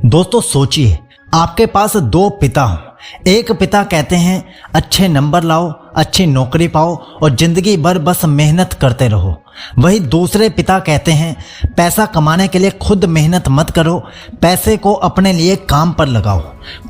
दोस्तों सोचिए, आपके पास दो पिता हों। एक पिता कहते हैं अच्छे नंबर लाओ, अच्छी नौकरी पाओ और जिंदगी भर बस मेहनत करते रहो। वही दूसरे पिता कहते हैं पैसा कमाने के लिए खुद मेहनत मत करो, पैसे को अपने लिए काम पर लगाओ।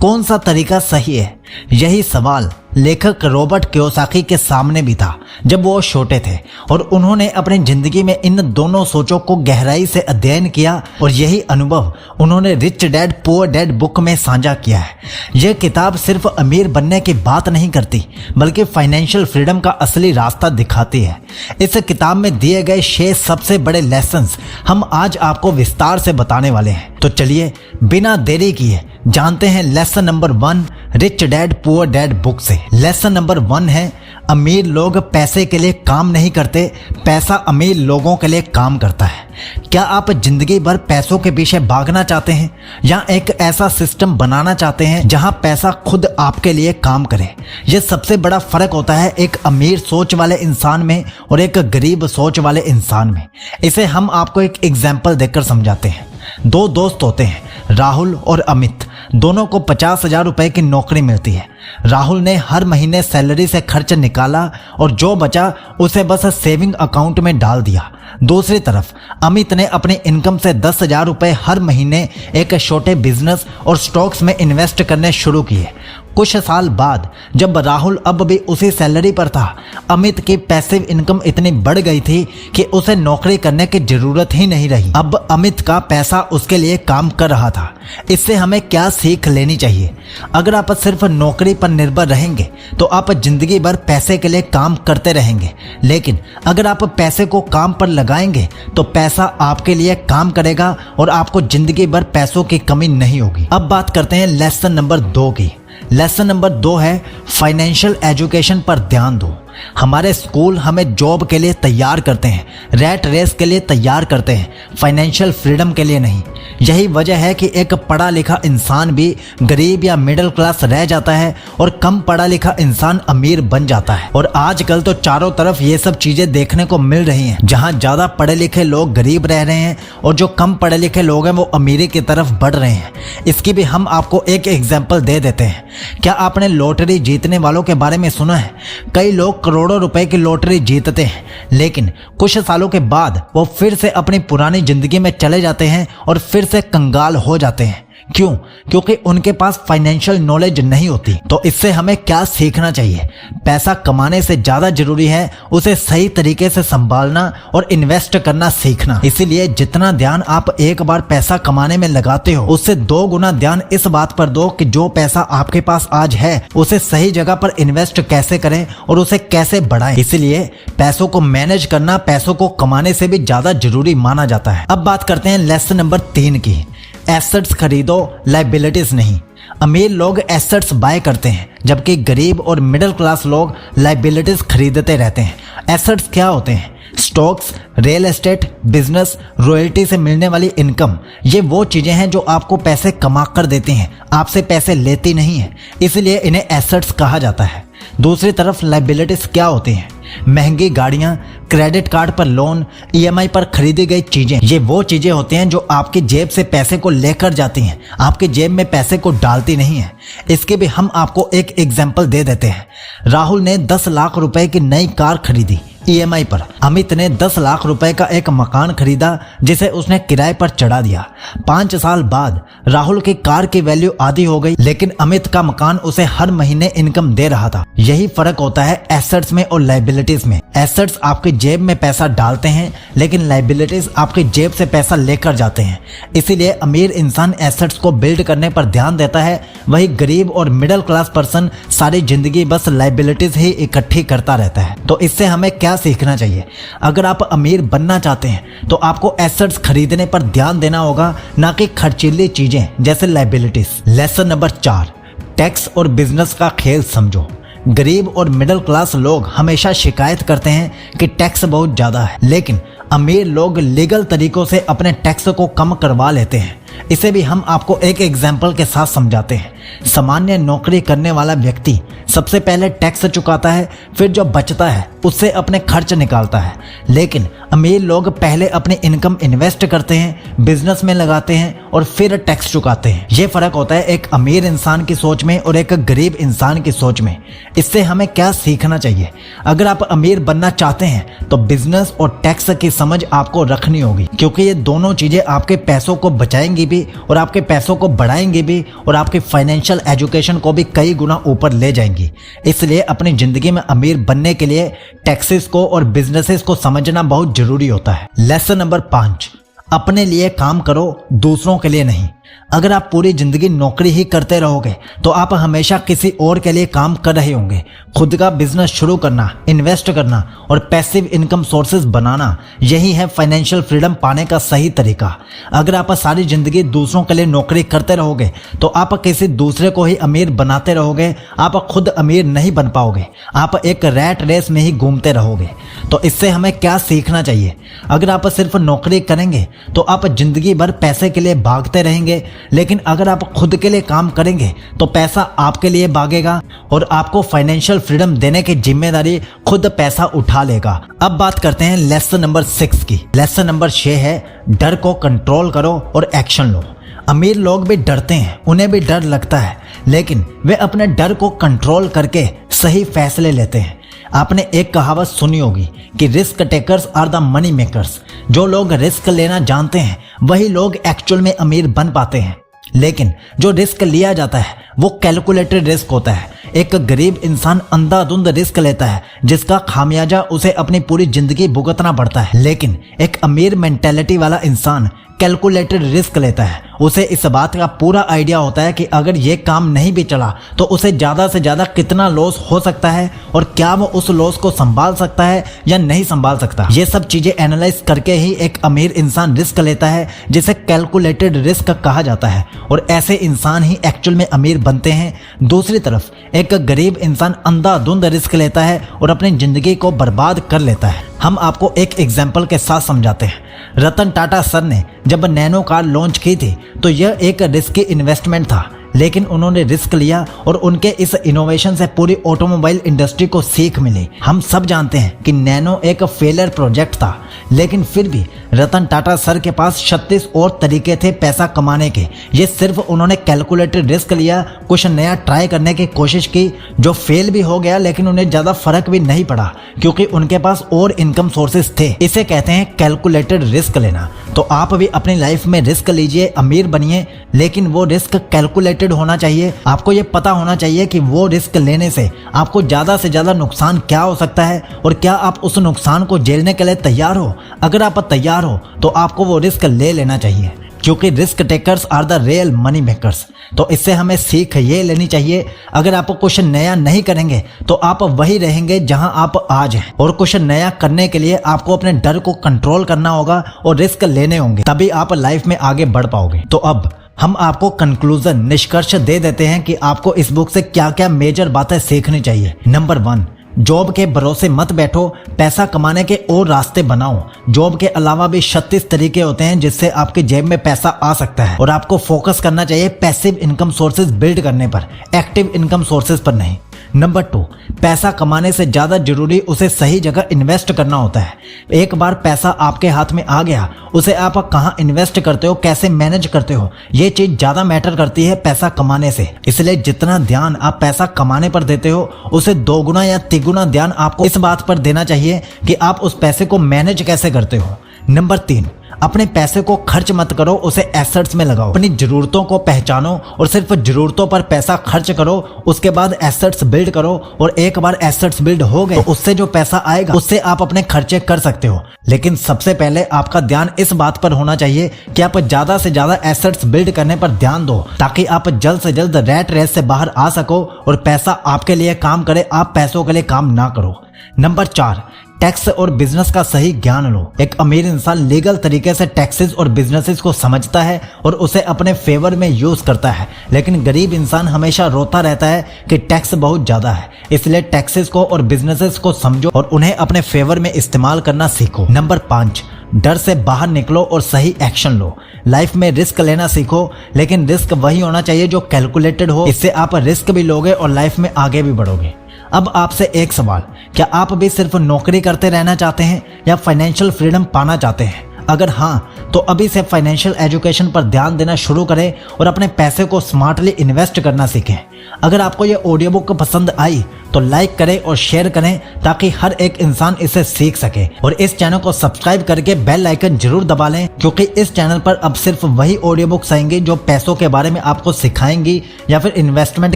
कौन सा तरीका सही है? यही सवाल लेखक रॉबर्ट कियोसाकी के सामने भी था जब वो छोटे थे और उन्होंने अपनी जिंदगी में इन दोनों सोचों को गहराई से अध्ययन किया और यही अनुभव उन्होंने rich dad poor dad book में साझा किया है। यह किताब सिर्फ अमीर बनने की बात नहीं करती बल्कि फाइनेंशियल फ्रीडम का असली रास्ता दिखाती है। इस किताब में दिए गए 6 सबसे बड़े लेसन्स हम आज आपको विस्तार से बताने वाले हैं। तो चलिए बिना देरी किए जानते हैं lesson number 1 rich dad poor dad book से। लेसन नंबर 1 है अमीर लोग पैसे के लिए काम नहीं करते, पैसा अमीर लोगों के लिए काम करता है। क्या आप जिंदगी भर पैसों के पीछे भागना चाहते हैं या एक ऐसा सिस्टम बनाना चाहते हैं जहां पैसा खुद आपके लिए काम करे? यह सबसे बड़ा फर्क होता है एक अमीर सोच वाले इंसान में और एक गरीब सोच वाले इंसान में। इसे हम आपको एक एग्जाम्पल देकर समझाते हैं। 2 दोस्त होते हैं, राहुल और अमित। दोनों को 50,000 रुपए की नौकरी मिलती है। राहुल ने हर महीने सैलरी से खर्च निकाला और जो बचा उसे बस सेविंग अकाउंट में डाल दिया। दूसरी तरफ अमित ने अपनी इनकम से 10,000 रुपए हर महीने एक छोटे बिजनेस और स्टॉक्स में इन्वेस्ट करने शुरू किए। कुछ साल बाद जब राहुल अब भी उसी सैलरी पर था, अमित की पैसिव इनकम इतनी बढ़ गई थी कि उसे नौकरी करने की जरूरत ही नहीं रही। अब अमित का पैसा उसके लिए काम कर रहा था। इससे हमें क्या सीख लेनी चाहिए? अगर आप सिर्फ नौकरी पर निर्भर रहेंगे तो आप जिंदगी भर पैसे के लिए काम करते रहेंगे, लेकिन अगर आप पैसे को काम पर लगाएंगे तो पैसा आपके लिए काम करेगा और आपको जिंदगी भर पैसों की कमी नहीं होगी। अब बात करते हैं लेसन नंबर 2 की। लेसन नंबर 2 है फाइनेंशियल एजुकेशन पर ध्यान दो। हमारे स्कूल हमें जॉब के लिए तैयार करते हैं, रैट रेस के लिए तैयार करते हैं, फाइनेंशियल फ्रीडम के लिए नहीं। यही वजह है कि एक पढ़ा लिखा इंसान भी गरीब या मिडिल क्लास रह जाता है और कम पढ़ा लिखा इंसान अमीर बन जाता है। और आजकल तो चारों तरफ ये सब चीजें देखने को मिल रही हैं, जहां ज्यादा पढ़े लिखे लोग गरीब रह रहे हैं और जो कम पढ़े लिखे लोग हैं वो अमीरी की तरफ बढ़ रहे हैं। इसकी भी हम आपको एक एग्जाम्पल दे देते हैं। क्या आपने लॉटरी जीतने वालों के बारे में सुना है? कई लोग करोड़ों रुपए की लॉटरी जीतते हैं, लेकिन कुछ सालों के बाद वो फिर से अपनी पुरानी जिंदगी में चले जाते हैं और फिर से कंगाल हो जाते हैं। क्यों? क्योंकि उनके पास फाइनेंशियल नॉलेज नहीं होती। तो इससे हमें क्या सीखना चाहिए? पैसा कमाने से ज्यादा जरूरी है उसे सही तरीके से संभालना और इन्वेस्ट करना सीखना। इसीलिए जितना ध्यान आप एक बार पैसा कमाने में लगाते हो, उससे 2 गुना ध्यान इस बात पर दो कि जो पैसा आपके पास आज है उसे सही जगह पर इन्वेस्ट कैसे करें और उसे कैसे बढ़ाएं। इसलिए पैसों को मैनेज करना पैसों को कमाने से भी ज्यादा जरूरी माना जाता है। अब बात करते हैं लेसन नंबर 3 की। एसेट्स खरीदो, लायबिलिटीज नहीं। अमीर लोग एसेट्स बाय करते हैं जबकि गरीब और मिडिल क्लास लोग लायबिलिटीज खरीदते रहते हैं। एसेट्स क्या होते हैं? Stocks, real estate, business, royalty से मिलने वाली इनकम। ये वो चीजें हैं जो आपको पैसे कमा कर देती हैं, आपसे पैसे लेती नहीं है, इसलिए इन्हें एसेट्स कहा जाता है। दूसरी तरफ लायबिलिटीज क्या होती हैं? महंगी गाड़ियां, क्रेडिट कार्ड पर लोन, ईएमआई पर खरीदी गई चीजें। ये वो चीजें होती हैं जो आपकी जेब से पैसे को लेकर जाती हैं, आपकी जेब में पैसे को डालती नहीं है। इसके भी हम आपको एक एग्जाम्पल दे देते हैं। राहुल ने 10 लाख रुपए की नई कार खरीदी ईएमआई पर। अमित ने 10 लाख रुपए का एक मकान खरीदा जिसे उसने किराए पर चढ़ा दिया। 5 साल बाद राहुल की कार की वैल्यू आधी हो गई, लेकिन अमित का मकान उसे हर महीने इनकम दे रहा था। यही फर्क होता है एसेट्स में और लायबिलिटीज में। एसेट्स आपकी जेब में पैसा डालते हैं, लेकिन लायबिलिटीज आपकी जेब से पैसा लेकर जाते हैं। इसीलिए अमीर इंसान एसेट्स को बिल्ड करने पर ध्यान देता है, वही गरीब और मिडिल क्लास पर्सन सारी जिंदगी बस लायबिलिटीज ही इकट्ठी करता रहता है। तो इससे हमें क्या सीखना चाहिए? अगर आप अमीर बनना चाहते हैं तो आपको एसेट्स खरीदने पर ध्यान देना होगा, ना कि खर्चीली चीजें जैसे लायबिलिटीज। लेसन नंबर 4 टैक्स और बिजनेस का खेल समझो। गरीब और मिडिल क्लास लोग हमेशा शिकायत करते हैं कि टैक्स बहुत ज्यादा है, लेकिन अमीर लोग लीगल तरीकों से अपने टैक्स को कम करवा लेते हैं। इसे भी हम आपको एक एग्जाम्पल के साथ समझाते हैं। सामान्य नौकरी करने वाला व्यक्ति सबसे पहले टैक्स चुकाता है, फिर जो बचता है उससे अपने खर्च निकालता है। लेकिन अमीर लोग पहले अपनी इनकम इन्वेस्ट करते हैं, बिजनेस में लगाते हैं और फिर टैक्स चुकाते हैं। ये फर्क होता है एक अमीर इंसान की सोच में और एक गरीब इंसान की सोच में। इससे हमें क्या सीखना चाहिए? अगर आप अमीर बनना चाहते हैं तो बिजनेस और टैक्स की समझ आपको रखनी होगी, क्योंकि ये दोनों चीजें आपके पैसों को बचाएंगी भी और आपके पैसों को बढ़ाएंगी भी और आपके फाइनेंशियल एजुकेशन को भी कई गुना ऊपर ले जाएंगी। इसलिए अपनी जिंदगी में अमीर बनने के लिए टैक्सेस को और बिजनेसेस को समझना बहुत जरूरी होता है। लेसन नंबर 5, अपने लिए काम करो, दूसरों के लिए नहीं। अगर आप पूरी जिंदगी नौकरी ही करते रहोगे तो आप हमेशा किसी और के लिए काम कर रहे होंगे। खुद का बिजनेस शुरू करना, इन्वेस्ट करना और पैसिव इनकम सोर्सेज बनाना, यही है फाइनेंशियल फ्रीडम पाने का सही तरीका। अगर आप सारी जिंदगी दूसरों के लिए नौकरी करते रहोगे तो आप किसी दूसरे को ही अमीर बनाते रहोगे, आप खुद अमीर नहीं बन पाओगे। आप एक रैट रेस में ही घूमते रहोगे। तो इससे हमें क्या सीखना चाहिए? अगर आप सिर्फ नौकरी करेंगे तो आप जिंदगी भर पैसे के लिए भागते रहेंगे, लेकिन अगर आप खुद के लिए काम करेंगे तो पैसा आपके लिए भागेगा और आपको फाइनेंशियल फ्रीडम देने की जिम्मेदारी खुद पैसा उठा लेगा। अब बात करते हैं लेसन नंबर 6 की। लेसन नंबर 6 है डर को कंट्रोल करो और एक्शन लो। अमीर लोग भी डरते हैं, उन्हें भी डर लगता है, लेकिन वे अपने डर को कंट्रोल करके सही फैसले लेते हैं। आपने एक कहावत सुनी होगी कि risk takers are the money makers. जो लोग रिस्क लेना जानते हैं वही लोग एक्चुअल में अमीर बन पाते हैं। लेकिन जो रिस्क लिया जाता है वो कैलकुलेटेड रिस्क होता है। एक गरीब इंसान अंधाधुंध रिस्क लेता है जिसका खामियाजा उसे अपनी पूरी जिंदगी भुगतना पड़ता है। लेकिन एक अमीर मेंटेलिटी वाला इंसान कैलकुलेटेड रिस्क लेता है। उसे इस बात का पूरा आइडिया होता है कि अगर ये काम नहीं भी चला तो उसे ज़्यादा से ज़्यादा कितना लॉस हो सकता है और क्या वो उस लॉस को संभाल सकता है या नहीं संभाल सकता। ये सब चीज़ें एनालाइज करके ही एक अमीर इंसान रिस्क लेता है, जिसे कैलकुलेटेड रिस्क कहा जाता है, और ऐसे इंसान ही एक्चुअल में अमीर बनते हैं। दूसरी तरफ एक गरीब इंसान अंधाधुंध रिस्क लेता है और अपनी ज़िंदगी को बर्बाद कर लेता है। हम आपको एक एग्जाम्पल के साथ समझाते हैं। रतन टाटा सर ने जब नैनो कार लॉन्च की थी तो यह एक रिस्की इन्वेस्टमेंट था, लेकिन उन्होंने रिस्क लिया और उनके इस इनोवेशन से पूरी ऑटोमोबाइल इंडस्ट्री को सीख मिली। हम सब जानते हैं कि नैनो एक फेलियर प्रोजेक्ट था, लेकिन फिर भी रतन टाटा सर के पास 36 और तरीके थे पैसा कमाने के। ये सिर्फ उन्होंने कैलकुलेटेड रिस्क लिया, कुछ नया ट्राई करने की कोशिश की, जो फेल भी हो गया, लेकिन उन्हें ज़्यादा फर्क भी नहीं पड़ा क्योंकि उनके पास और इनकम सोर्सेज थे। इसे कहते हैं कैलकुलेटेड रिस्क लेना। तो आप भी अपनी लाइफ में रिस्क लीजिए, अमीर बनिए, लेकिन वो रिस्क कैलकुलेटेड होना चाहिए। आपको ये पता होना चाहिए कि वो रिस्क लेने से आपको ज़्यादा से ज़्यादा नुकसान क्या हो सकता है और क्या आप उस नुकसान को झेलने के लिए तैयार हो। अगर आप तैयार हो तो आपको वो रिस्क ले लेना चाहिए, क्योंकि risk takers are the real money makers. तो इससे हमें सीख ये लेनी चाहिए, अगर आप कुछ नया नहीं करेंगे तो आप वही रहेंगे जहां आप आज हैं, और कुछ नया करने के लिए आपको अपने डर को कंट्रोल करना होगा और रिस्क लेने होंगे, तभी आप लाइफ में आगे बढ़ पाओगे। तो अब हम आपको कंक्लूजन, निष्कर्ष दे देते हैं कि आपको इस बुक से क्या क्या मेजर बातें सीखनी चाहिए। नंबर 1, जॉब के भरोसे मत बैठो, पैसा कमाने के और रास्ते बनाओ। जॉब के अलावा भी 36 तरीके होते हैं जिससे आपके जेब में पैसा आ सकता है, और आपको फोकस करना चाहिए पैसिव इनकम सोर्सेज बिल्ड करने पर, एक्टिव इनकम सोर्सेज पर नहीं। नंबर 2, पैसा कमाने से ज़्यादा जरूरी उसे सही जगह इन्वेस्ट करना होता है। एक बार पैसा आपके हाथ में आ गया, उसे आप कहाँ इन्वेस्ट करते हो, कैसे मैनेज करते हो, ये चीज़ ज़्यादा मैटर करती है पैसा कमाने से। इसलिए जितना ध्यान आप पैसा कमाने पर देते हो उसे 2 गुना या 3 गुना ध्यान आपको इस बात पर देना चाहिए कि आप उस पैसे को मैनेज कैसे करते हो। नंबर 3, अपने पैसे को खर्च मत करो, उसे एसेट्स में लगाओ। अपनी जरूरतों को पहचानो और सिर्फ जरूरतों पर पैसा खर्च करो, उसके बाद एसेट्स बिल्ड करो, और एक बार एसेट्स बिल्ड हो गए तो उससे जो पैसा आएगा उससे आप अपने खर्चे कर सकते हो। लेकिन सबसे पहले आपका ध्यान इस बात पर होना चाहिए कि आप ज्यादा से ज्यादा एसेट्स बिल्ड करने पर ध्यान दो, ताकि आप जल्द से जल्द रैट रेस से बाहर आ सको और पैसा आपके लिए काम करे, आप पैसों के लिए काम ना करो। नंबर 4, टैक्स और बिजनेस का सही ज्ञान लो। एक अमीर इंसान लीगल तरीके से टैक्सेस और बिजनेसेस को समझता है और उसे अपने फेवर में यूज करता है, लेकिन गरीब इंसान हमेशा रोता रहता है कि टैक्स बहुत ज्यादा है। इसलिए टैक्सेस को और बिजनेसेस को समझो और उन्हें अपने फेवर में इस्तेमाल करना सीखो। नंबर 5, डर से बाहर निकलो और सही एक्शन लो। लाइफ में रिस्क लेना सीखो, लेकिन रिस्क वही होना चाहिए जो कैलकुलेटेड हो। इससे आप रिस्क भी लोगे और लाइफ में आगे भी बढ़ोगे। अब आपसे एक सवाल, क्या आप भी सिर्फ नौकरी करते रहना चाहते हैं या फाइनेंशियल फ्रीडम पाना चाहते हैं? अगर हाँ, तो अभी से फाइनेंशियल एजुकेशन पर ध्यान देना शुरू करें और अपने पैसे को स्मार्टली इन्वेस्ट करना सीखें। अगर आपको ये ऑडियो बुक पसंद आई तो लाइक करें और शेयर करें ताकि हर एक इंसान इसे सीख सके। और इस चैनल को सब्सक्राइब करके बेल आइकन जरूर दबा लें, क्योंकि इस चैनल पर अब सिर्फ वही ऑडियो बुक्स आएंगी जो पैसों के बारे में आपको सिखाएंगी या फिर इन्वेस्टमेंट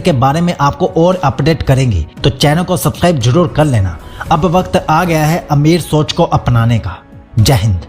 के बारे में आपको और अपडेट करेंगी। तो चैनल को सब्सक्राइब जरूर कर लेना। अब वक्त आ गया है अमीर सोच को अपनाने का। जय हिंद।